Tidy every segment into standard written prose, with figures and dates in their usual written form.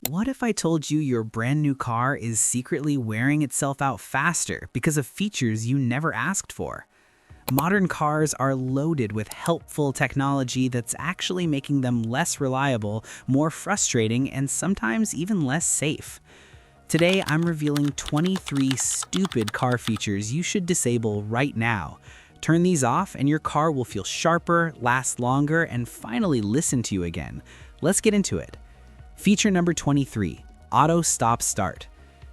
What if I told you your brand new car is secretly wearing itself out faster because of features you never asked for? Modern cars are loaded with helpful technology that's actually making them less reliable, more frustrating, and sometimes even less safe. Today, I'm revealing 23 stupid car features you should disable right now. Turn these off and your car will feel sharper, last longer, and finally listen to you again. Let's get into it. Feature number 23, Auto Stop Start.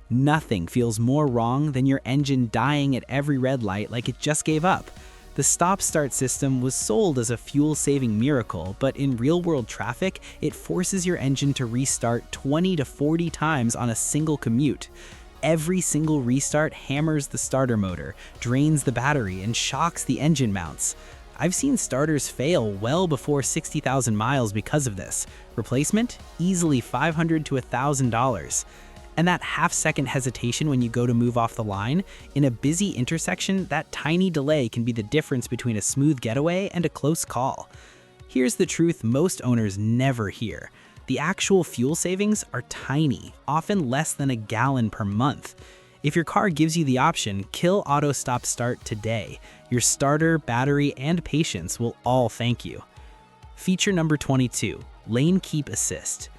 Nothing feels more wrong than your engine dying at every red light like it just gave up. The stop-start system was sold as a fuel-saving miracle, but in real-world traffic, it forces your engine to restart 20 to 40 times on a single commute. Every single restart hammers the starter motor, drains the battery, and shocks the engine mounts. I've seen starters fail well before 60,000 miles because of this. Replacement? Easily $500 to $1,000. And that half-second hesitation when you go to move off the line, in a busy intersection, that tiny delay can be the difference between a smooth getaway and a close call. Here's the truth most owners never hear. The actual fuel savings are tiny, often less than a gallon per month. If your car gives you the option, kill Auto Stop Start today. Your starter, battery, and patience will all thank you. Feature number 22, Lane Keep Assist.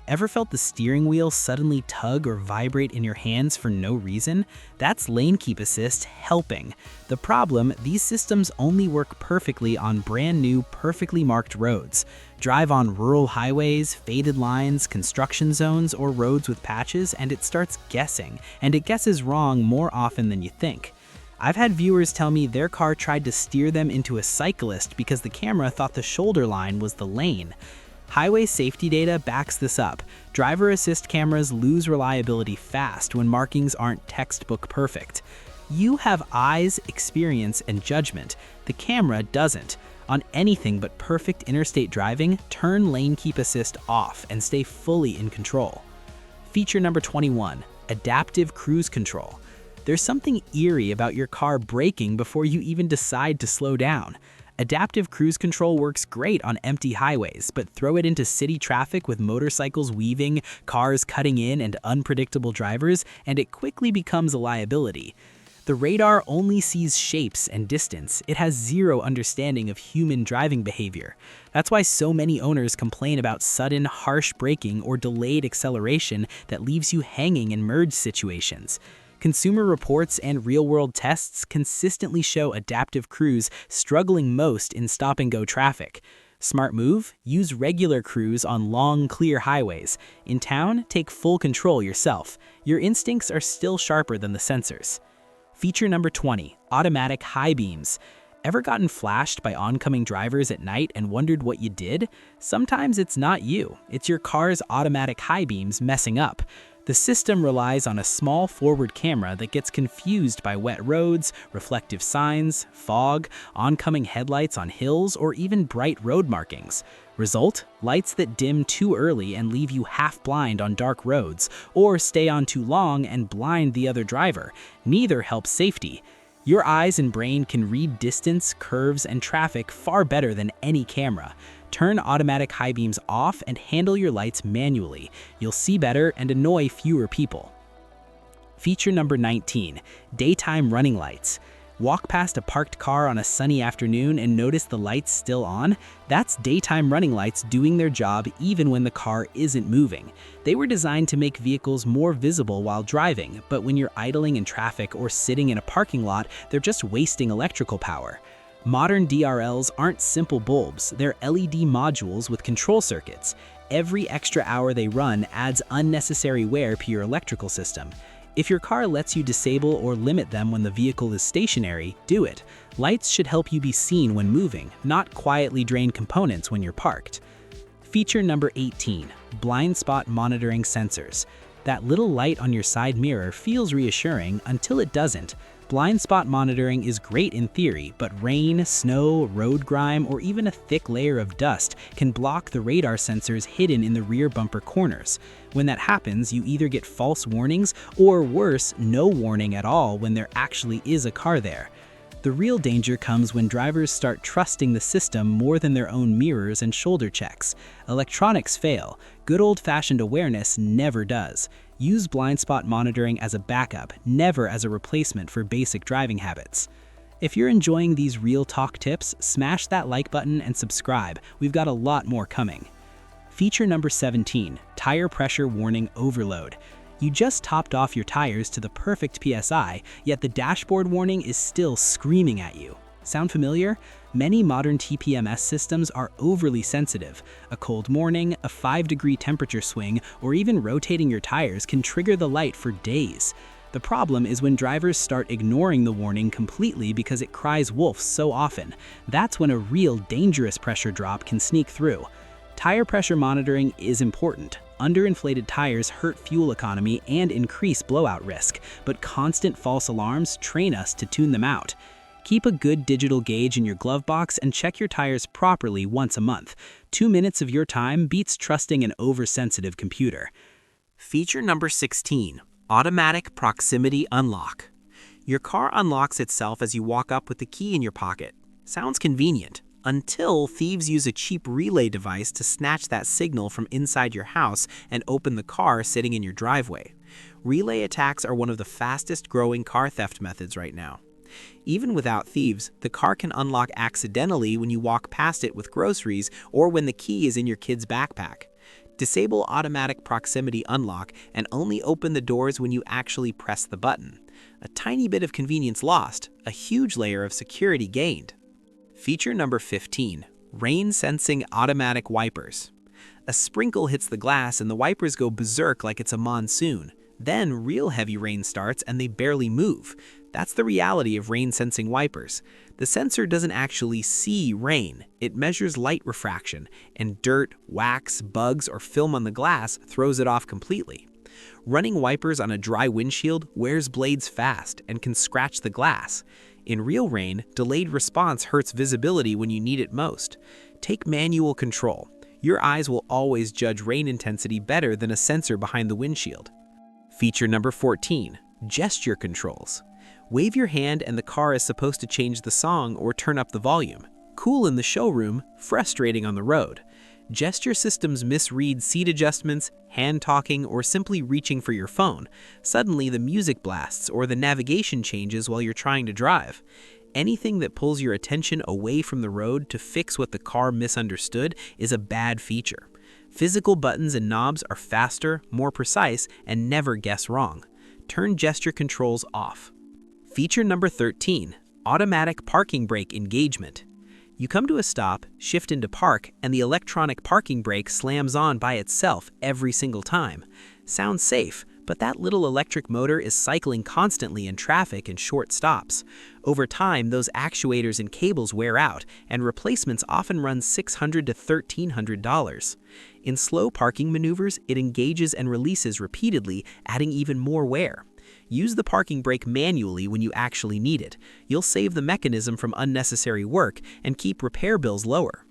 Ever felt the steering wheel suddenly tug or vibrate in your hands for no reason? That's Lane Keep Assist helping. The problem, these systems only work perfectly on brand new, perfectly marked roads. Drive on rural highways, faded lines, construction zones, or roads with patches, and it starts guessing, and it guesses wrong more often than you think. I've had viewers tell me their car tried to steer them into a cyclist because the camera thought the shoulder line was the lane. Highway safety data backs this up. Driver assist cameras lose reliability fast when markings aren't textbook perfect. You have eyes, experience, and judgment. The camera doesn't. On anything but perfect interstate driving, turn Lane Keep Assist off and stay fully in control. Feature number 21, Adaptive Cruise Control. There's something eerie about your car braking before you even decide to slow down. Adaptive Cruise Control works great on empty highways, but throw it into city traffic with motorcycles weaving, cars cutting in, and unpredictable drivers, and it quickly becomes a liability. The radar only sees shapes and distance. It has zero understanding of human driving behavior. That's why so many owners complain about sudden, harsh braking or delayed acceleration that leaves you hanging in merge situations. Consumer reports and real-world tests consistently show adaptive cruise struggling most in stop-and-go traffic. Smart move? Use regular cruise on long, clear highways. In town, take full control yourself. Your instincts are still sharper than the sensors. Feature number 20, Automatic High Beams. Ever gotten flashed by oncoming drivers at night and wondered what you did? Sometimes it's not you. It's your car's automatic high beams messing up. The system relies on a small forward camera that gets confused by wet roads, reflective signs, fog, oncoming headlights on hills, or even bright road markings. Result? Lights that dim too early and leave you half blind on dark roads, or stay on too long and blind the other driver. Neither helps safety. Your eyes and brain can read distance, curves, and traffic far better than any camera. Turn automatic high beams off and handle your lights manually. You'll see better and annoy fewer people. Feature number 19, Daytime Running Lights. Walk past a parked car on a sunny afternoon and notice the lights still on? That's daytime running lights doing their job even when the car isn't moving. They were designed to make vehicles more visible while driving, but when you're idling in traffic or sitting in a parking lot, they're just wasting electrical power. Modern DRLs aren't simple bulbs, they're LED modules with control circuits. Every extra hour they run adds unnecessary wear to your electrical system. If your car lets you disable or limit them when the vehicle is stationary, do it. Lights should help you be seen when moving, not quietly drain components when you're parked. Feature number 18, Blind Spot Monitoring Sensors. That little light on your side mirror feels reassuring until it doesn't. Blind spot monitoring is great in theory, but rain, snow, road grime, or even a thick layer of dust can block the radar sensors hidden in the rear bumper corners. When that happens, you either get false warnings or worse, no warning at all when there actually is a car there. The real danger comes when drivers start trusting the system more than their own mirrors and shoulder checks. Electronics fail. Good old-fashioned awareness never does. Use blind spot monitoring as a backup, never as a replacement for basic driving habits. If you're enjoying these real talk tips, smash that like button and subscribe. We've got a lot more coming. Feature number 17, tire pressure warning overload. You just topped off your tires to the perfect PSI, yet the dashboard warning is still screaming at you. Sound familiar? Many modern TPMS systems are overly sensitive. A cold morning, a 5-degree temperature swing, or even rotating your tires can trigger the light for days. The problem is when drivers start ignoring the warning completely because it cries wolf so often. That's when a real dangerous pressure drop can sneak through. Tire pressure monitoring is important. Underinflated tires hurt fuel economy and increase blowout risk, but constant false alarms train us to tune them out. Keep a good digital gauge in your glove box and check your tires properly once a month. 2 minutes of your time beats trusting an oversensitive computer. Feature number 16, automatic proximity unlock. Your car unlocks itself as you walk up with the key in your pocket. Sounds convenient. Until thieves use a cheap relay device to snatch that signal from inside your house and open the car sitting in your driveway. Relay attacks are one of the fastest growing car theft methods right now. Even without thieves, the car can unlock accidentally when you walk past it with groceries or when the key is in your kid's backpack. Disable automatic proximity unlock and only open the doors when you actually press the button. A tiny bit of convenience lost, a huge layer of security gained. Feature number 15, rain-sensing automatic wipers. A sprinkle hits the glass and the wipers go berserk like it's a monsoon. Then real heavy rain starts and they barely move. That's the reality of rain-sensing wipers. The sensor doesn't actually see rain. It measures light refraction, and dirt, wax, bugs, or film on the glass throws it off completely. Running wipers on a dry windshield wears blades fast and can scratch the glass. In real rain, delayed response hurts visibility when you need it most. Take manual control. Your eyes will always judge rain intensity better than a sensor behind the windshield. Feature number 14, gesture controls. Wave your hand and the car is supposed to change the song or turn up the volume. Cool in the showroom, frustrating on the road. Gesture systems misread seat adjustments, hand talking, or simply reaching for your phone. Suddenly the music blasts or the navigation changes while you're trying to drive. Anything that pulls your attention away from the road to fix what the car misunderstood is a bad feature. Physical buttons and knobs are faster, more precise, and never guess wrong. Turn gesture controls off. Feature number 13, automatic parking brake engagement. You come to a stop, shift into park, and the electronic parking brake slams on by itself every single time. Sounds safe, but that little electric motor is cycling constantly in traffic and short stops. Over time, those actuators and cables wear out, and replacements often run $600 to $1,300. In slow parking maneuvers, it engages and releases repeatedly, adding even more wear. Use the parking brake manually when you actually need it. You'll save the mechanism from unnecessary work and keep repair bills lower.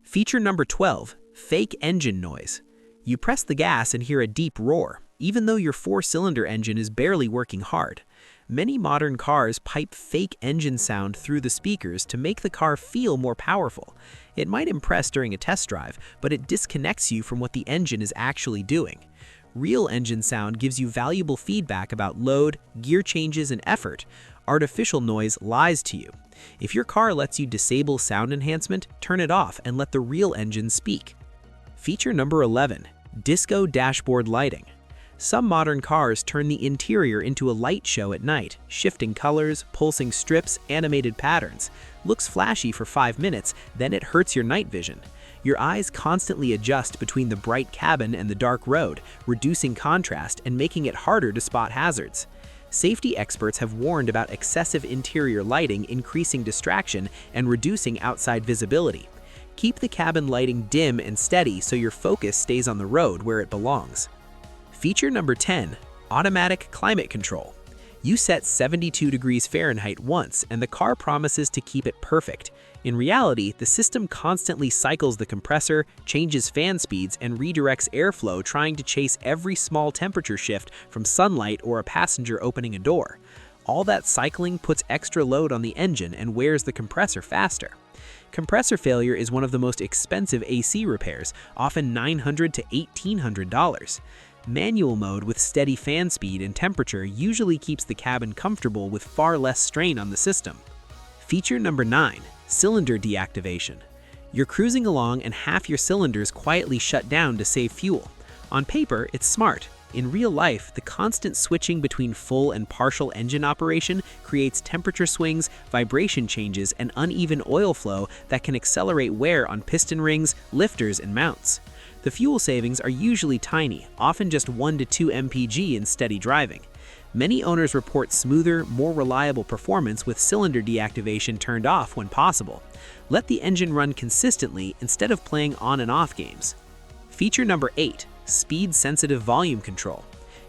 Feature number 12, fake engine noise. You press the gas and hear a deep roar, even though your 4-cylinder engine is barely working hard. Many modern cars pipe fake engine sound through the speakers to make the car feel more powerful. It might impress during a test drive, but it disconnects you from what the engine is actually doing. Real engine sound gives you valuable feedback about load, gear changes, and effort. Artificial noise lies to you. If your car lets you disable sound enhancement, turn it off and let the real engine speak. Feature number 11, disco dashboard lighting. Some modern cars turn the interior into a light show at night, shifting colors, pulsing strips, animated patterns. Looks flashy for 5 minutes, then it hurts your night vision. Your eyes constantly adjust between the bright cabin and the dark road, reducing contrast and making it harder to spot hazards. Safety experts have warned about excessive interior lighting increasing distraction and reducing outside visibility. Keep the cabin lighting dim and steady so your focus stays on the road where it belongs. Feature number 10, automatic climate control. You set 72 degrees Fahrenheit once and the car promises to keep it perfect. In reality, the system constantly cycles the compressor, changes fan speeds, and redirects airflow trying to chase every small temperature shift from sunlight or a passenger opening a door. All that cycling puts extra load on the engine and wears the compressor faster. Compressor failure is one of the most expensive AC repairs, often $900 to $1,800. Manual mode with steady fan speed and temperature usually keeps the cabin comfortable with far less strain on the system. Feature number 9, cylinder deactivation. You're cruising along and half your cylinders quietly shut down to save fuel. On paper, it's smart. In real life, the constant switching between full and partial engine operation creates temperature swings, vibration changes, and uneven oil flow that can accelerate wear on piston rings, lifters, and mounts. The fuel savings are usually tiny, often just 1 to 2 mpg in steady driving. Many owners report smoother, more reliable performance with cylinder deactivation turned off when possible. Let the engine run consistently instead of playing on and off games. Feature number 8, speed-sensitive volume control.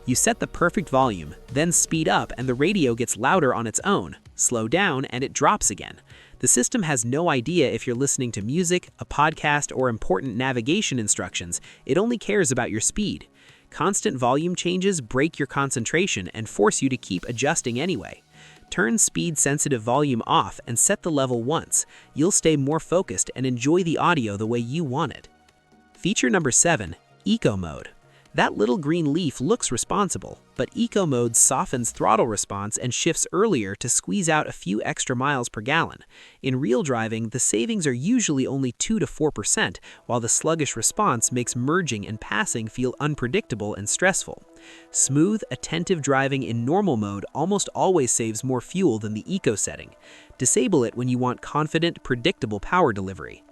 You set the perfect volume, then speed up and the radio gets louder on its own, slow down and it drops again. The system has no idea if you're listening to music, a podcast, or important navigation instructions. It only cares about your speed. Constant volume changes break your concentration and force you to keep adjusting anyway. Turn speed-sensitive volume off and set the level once. You'll stay more focused and enjoy the audio the way you want it. Feature number 7, Eco Mode. That little green leaf looks responsible, but Eco Mode softens throttle response and shifts earlier to squeeze out a few extra miles per gallon. In real driving, the savings are usually only 2 to 4%, while the sluggish response makes merging and passing feel unpredictable and stressful. Smooth, attentive driving in normal mode almost always saves more fuel than the Eco setting. Disable it when you want confident, predictable power delivery.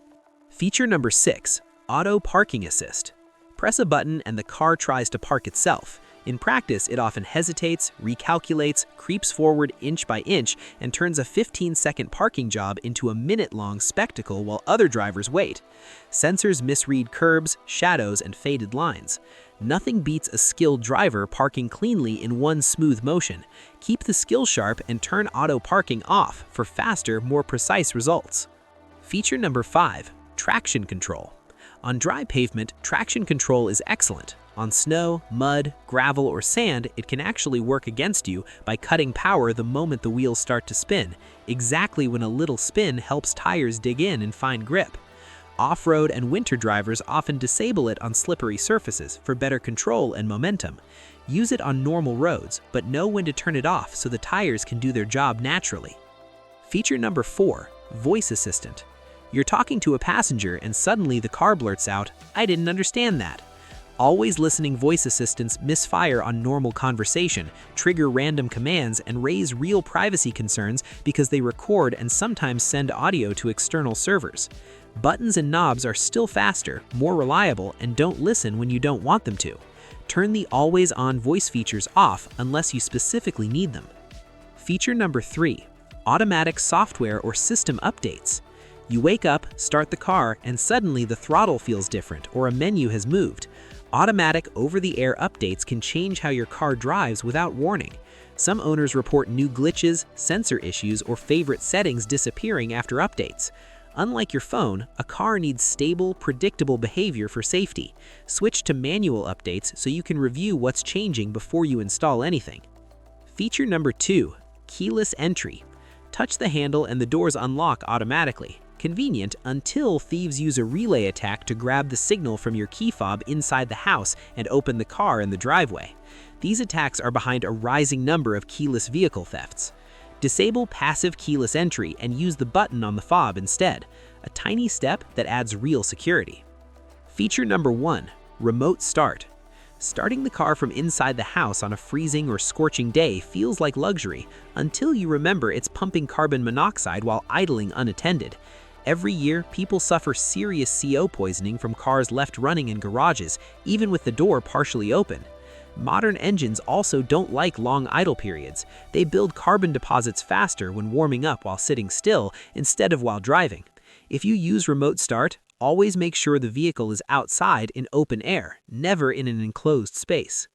Feature number 6, Auto Parking Assist. Press a button and the car tries to park itself. In practice, it often hesitates, recalculates, creeps forward inch by inch, and turns a 15-second parking job into a minute-long spectacle while other drivers wait. Sensors misread curbs, shadows, and faded lines. Nothing beats a skilled driver parking cleanly in one smooth motion. Keep the skill sharp and turn auto parking off for faster, more precise results. Feature number 5, Traction Control. On dry pavement, traction control is excellent. On snow, mud, gravel, or sand, it can actually work against you by cutting power the moment the wheels start to spin, exactly when a little spin helps tires dig in and find grip. Off-road and winter drivers often disable it on slippery surfaces for better control and momentum. Use it on normal roads, but know when to turn it off so the tires can do their job naturally. Feature number 4, Voice Assistant. You're talking to a passenger and suddenly the car blurts out, "I didn't understand that." Always listening voice assistants misfire on normal conversation, trigger random commands, and raise real privacy concerns because they record and sometimes send audio to external servers. Buttons and knobs are still faster, more reliable, and don't listen when you don't want them to. Turn the always-on voice features off unless you specifically need them. Feature number 3, automatic software or system updates. You wake up, start the car, and suddenly the throttle feels different or a menu has moved. Automatic over-the-air updates can change how your car drives without warning. Some owners report new glitches, sensor issues, or favorite settings disappearing after updates. Unlike your phone, a car needs stable, predictable behavior for safety. Switch to manual updates so you can review what's changing before you install anything. Feature number 2, keyless entry. Touch the handle and the doors unlock automatically. Convenient until thieves use a relay attack to grab the signal from your key fob inside the house and open the car in the driveway. These attacks are behind a rising number of keyless vehicle thefts. Disable passive keyless entry and use the button on the fob instead, a tiny step that adds real security. Feature number 1, remote start. Starting the car from inside the house on a freezing or scorching day feels like luxury until you remember it's pumping carbon monoxide while idling unattended. Every year, people suffer serious CO poisoning from cars left running in garages, even with the door partially open. Modern engines also don't like long idle periods. They build carbon deposits faster when warming up while sitting still instead of while driving. If you use remote start, always make sure the vehicle is outside in open air, never in an enclosed space.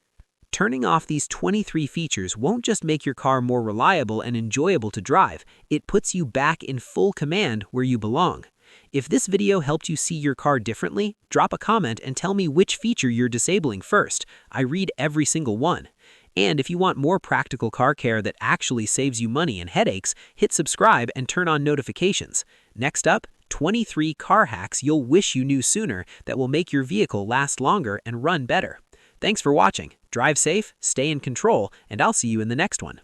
Turning off these 23 features won't just make your car more reliable and enjoyable to drive, it puts you back in full command where you belong. If this video helped you see your car differently, drop a comment and tell me which feature you're disabling first. I read every single one. And if you want more practical car care that actually saves you money and headaches, hit subscribe and turn on notifications. Next up, 23 car hacks you'll wish you knew sooner that will make your vehicle last longer and run better. Thanks for watching. Drive safe, stay in control, and I'll see you in the next one.